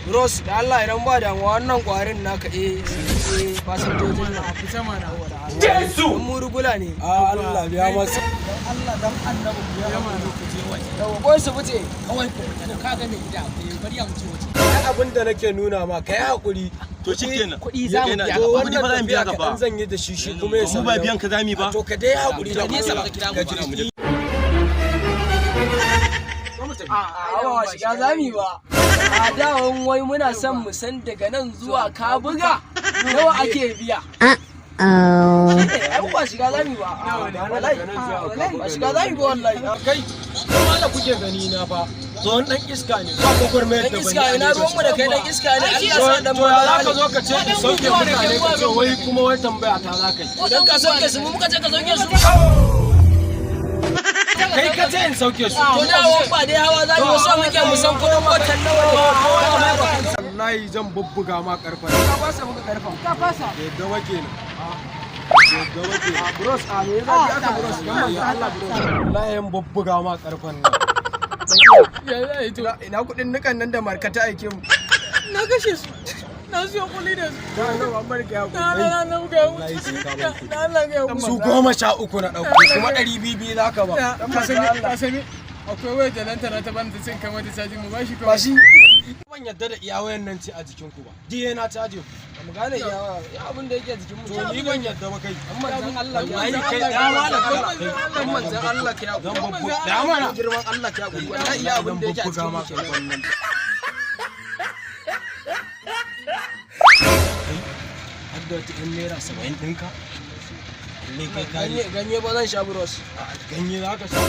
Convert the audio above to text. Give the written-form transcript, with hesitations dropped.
Bros, da Allah idan ba damuwa wannan kwarin naka fasinjojin na fita mana Jesu! Mu rugula ne. Allah biya masa. Allah dan annabi biya mana ku je waje. Yawa boy su fice. Kawai ko ka ga mai gida bari ya wuce waje. Ai abin da nake nuna ma kai hakuri. To shikenan. Kuɗi za mu biya ka. Kuɗi ba za mu biya ka ba. Zan yi da shi kuma ya Mu ba biyan ka zami ba. To ka dai hakuri da nesa ba ka kira mu ba. Ba shiga zami ba. A dawon wai muna son mu san daga nan zuwa ka buga nawa ake biya. Ai ba shiga zami ba. Wallahi ba shiga zami ba wallahi. kai kuma da kuke gani na fa. To dan iska ne. Ba kokor mai da Dan iska ne na ruwan mu da kai dan iska ne. Allah sa dan to ya zaka zo ka ce in sauke mutane ka ce wai kuma wai tambaya ta zaka yi. Idan ka sauke su mu muka ce ka sauke su. Kai ka ce in sauke su. To dawon ba dai hawa za mu so muke mu san kudin watan nawa ne. Wallahi zan bubbuga ma karfa. Ka fasa muka karfa. Ka fasa. Da wake ne. Bros, a me za ki aka bros? Allah bros. Wallahi yan bubbuga ma karfan nan. Ina kudin nukan nan da markata aike mu. Na kashe su. Na siyo kuli da su. Da nan ba barka ya ku. Na buga Wallahi sai ka ban kuɗi. Na Allah ga mu. Su 13 na ɗauko kuma 200 za ka ba. Ka sani akwai wayar da nan tana ta bani ta cin kamar da caji mu bashi Ba kawai. shi. Ban yadda da iya wayan nan ce a jikin ku ba. Diye na caje ku. Mu gane ya abin da yake jikin mu. To ni ban yadda ba kai. Amma dan Allah ya Wallahi yi kai kai da da mana mana kai. dan manzon Allah ka ya Zan bubbu. Da mana. girman Allah ka ya ku. Wallahi iya abin da yake a bubbuga cikin ma mu. karfan nan. Hadda ta yan naira 70 ɗinka. Ne kai kare. Ganye ba zan sha bros. Ganye za ka sha.